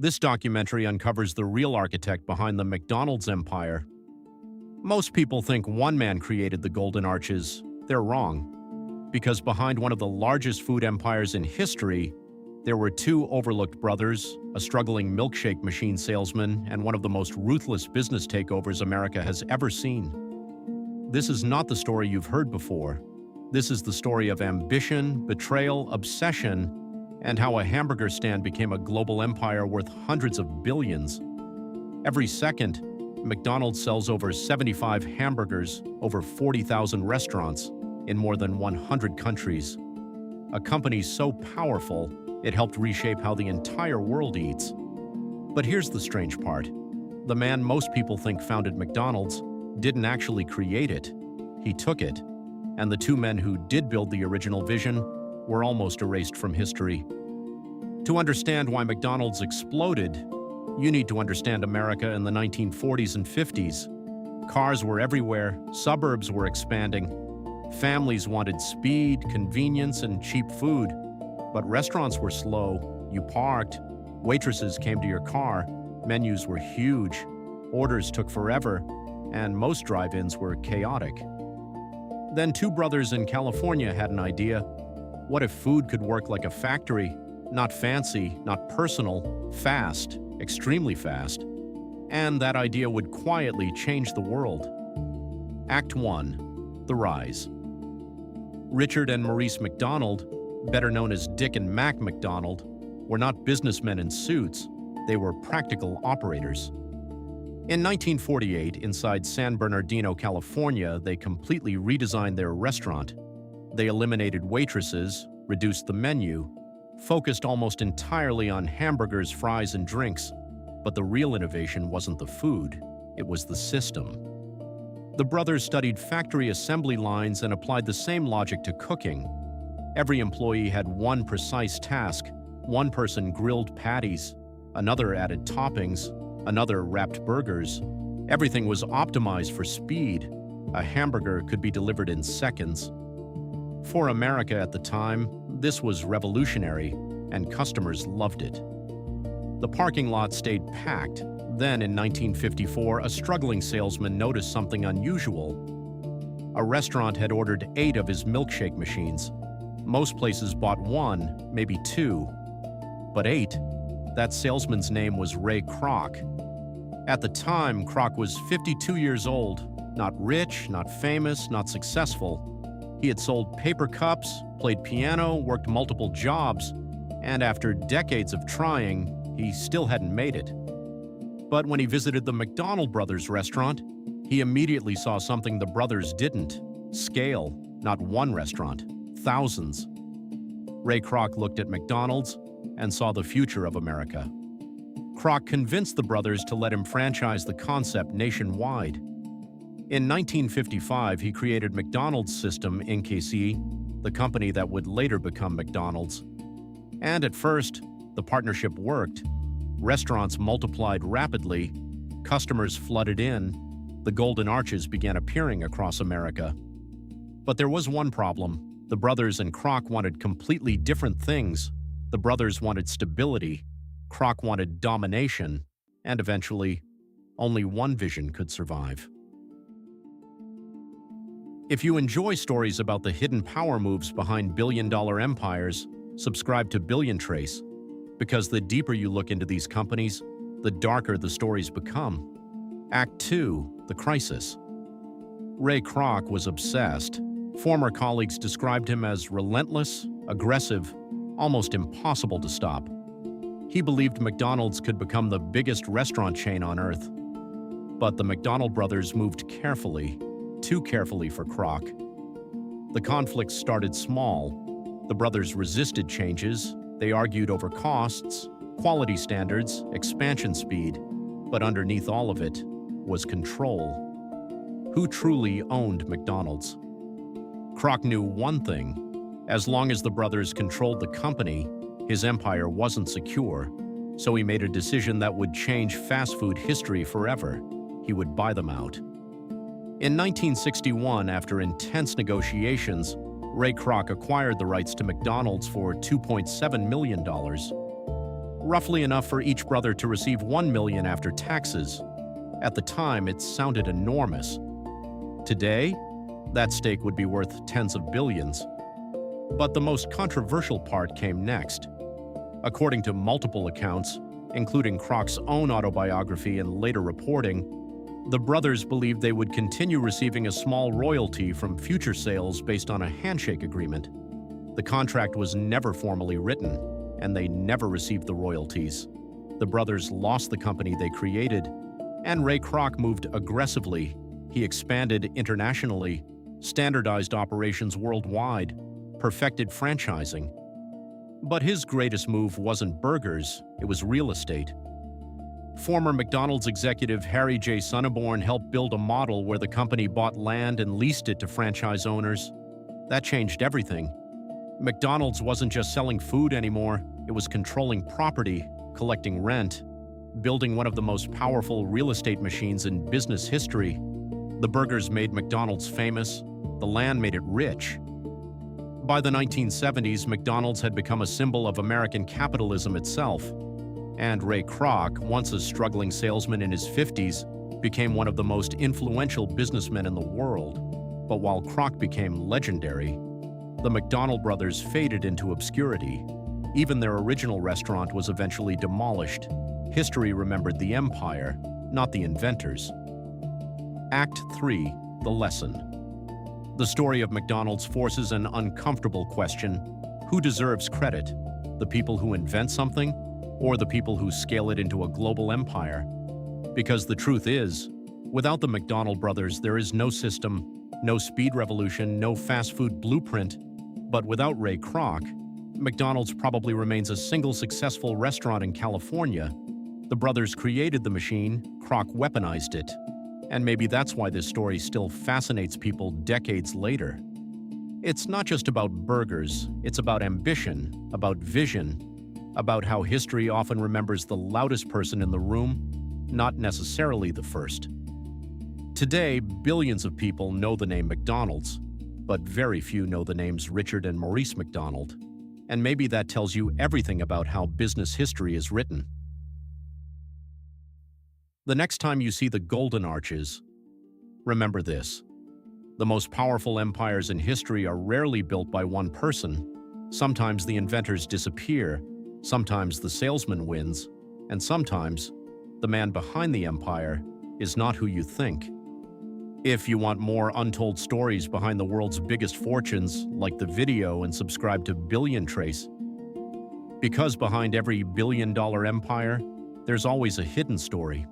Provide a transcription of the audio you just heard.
This documentary uncovers the real architect behind the McDonald's empire. Most people think one man created the Golden Arches. They're wrong, because behind one of the largest food empires in history, there were two overlooked brothers, a struggling milkshake machine salesman, and one of the most ruthless business takeovers America has ever seen. This is not the story you've heard before. This is the story of ambition, betrayal, obsession, and how a hamburger stand became a global empire worth hundreds of billions. Every second, McDonald's sells over 75 hamburgers, over 40,000 restaurants, in more than 100 countries. A company so powerful, it helped reshape how the entire world eats. But here's the strange part. The man most people think founded McDonald's didn't actually create it. He took it. And the two men who did build the original vision were almost erased from history. To understand why McDonald's exploded, you need to understand America in the 1940s and 50s. Cars were everywhere, suburbs were expanding. Families wanted speed, convenience, and cheap food. But restaurants were slow. You parked, waitresses came to your car, menus were huge, orders took forever, and most drive-ins were chaotic. Then two brothers in California had an idea. What if food could work like a factory? Not fancy, not personal, fast, extremely fast. And that idea would quietly change the world. Act 1. The Rise. Richard and Maurice McDonald, better known as Dick and Mac McDonald, were not businessmen in suits. They were practical operators. In 1948, inside San Bernardino, California, they completely redesigned their restaurant. They eliminated waitresses, reduced the menu, focused almost entirely on hamburgers, fries, and drinks. But the real innovation wasn't the food, it was the system. The brothers studied factory assembly lines and applied the same logic to cooking. Every employee had one precise task. One person grilled patties, another added toppings, another wrapped burgers. Everything was optimized for speed. A hamburger could be delivered in seconds. For America at the time, this was revolutionary, and customers loved it. The parking lot stayed packed. Then, in 1954, a struggling salesman noticed something unusual. A restaurant had ordered 8 of his milkshake machines. Most places bought 1, maybe 2. But 8? That salesman's name was Ray Kroc. At the time, Kroc was 52 years old, not rich, not famous, not successful. He had sold paper cups, played piano, worked multiple jobs, and after decades of trying, he still hadn't made it. But when he visited the McDonald brothers restaurant, he immediately saw something the brothers didn't: scale, not one restaurant, thousands. Ray Kroc looked at McDonald's and saw the future of America. Kroc convinced the brothers to let him franchise the concept nationwide. In 1955, he created McDonald's System Inc., the company that would later become McDonald's. And at first, the partnership worked. Restaurants multiplied rapidly, customers flooded in, the Golden Arches began appearing across America. But there was one problem. The brothers and Kroc wanted completely different things. The brothers wanted stability, Kroc wanted domination, and eventually, only one vision could survive. If you enjoy stories about the hidden power moves behind billion-dollar empires, subscribe to BillionTrace, because the deeper you look into these companies, the darker the stories become. Act 2. The Crisis. Ray Kroc was obsessed. Former colleagues described him as relentless, aggressive, almost impossible to stop. He believed McDonald's could become the biggest restaurant chain on earth. But the McDonald brothers moved carefully, too carefully for Kroc. The conflicts started small. The brothers resisted changes. They argued over costs, quality standards, expansion speed. But underneath all of it was control. Who truly owned McDonald's? Kroc knew one thing. As long as the brothers controlled the company, his empire wasn't secure. So he made a decision that would change fast food history forever. He would buy them out. In 1961, after intense negotiations, Ray Kroc acquired the rights to McDonald's for $2.7 million. roughly enough for each brother to receive $1 million after taxes. At the time, it sounded enormous. Today, that stake would be worth tens of billions. But the most controversial part came next. According to multiple accounts, including Kroc's own autobiography and later reporting, the brothers believed they would continue receiving a small royalty from future sales based on a handshake agreement. The contract was never formally written, and they never received the royalties. The brothers lost the company they created, and Ray Kroc moved aggressively. He expanded internationally, standardized operations worldwide, perfected franchising. But his greatest move wasn't burgers, it was real estate. Former McDonald's executive Harry J. Sonneborn helped build a model where the company bought land and leased it to franchise owners. That changed everything. McDonald's wasn't just selling food anymore, it was controlling property, collecting rent, building one of the most powerful real estate machines in business history. The burgers made McDonald's famous, the land made it rich. By the 1970s, McDonald's had become a symbol of American capitalism itself. And Ray Kroc, once a struggling salesman in his 50s, became one of the most influential businessmen in the world. But while Kroc became legendary, the McDonald brothers faded into obscurity. Even their original restaurant was eventually demolished. History remembered the empire, not the inventors. Act 3, The Lesson. The story of McDonald's forces an uncomfortable question: who deserves credit? The people who invent something, or the people who scale it into a global empire? Because the truth is, without the McDonald brothers, there is no system, no speed revolution, no fast food blueprint. But without Ray Kroc, McDonald's probably remains a single successful restaurant in California. The brothers created the machine, Kroc weaponized it. And maybe that's why this story still fascinates people decades later. It's not just about burgers, it's about ambition, about vision, about how history often remembers the loudest person in the room, not necessarily the first. Today, billions of people know the name McDonald's, but very few know the names Richard and Maurice McDonald. And maybe that tells you everything about how business history is written. The next time you see the Golden Arches, remember this: the most powerful empires in history are rarely built by one person. Sometimes the inventors disappear, sometimes the salesman wins, and sometimes the man behind the empire is not who you think. If you want more untold stories behind the world's biggest fortunes, like the video and subscribe to BillionTrace. Because behind every billion-dollar empire, there's always a hidden story.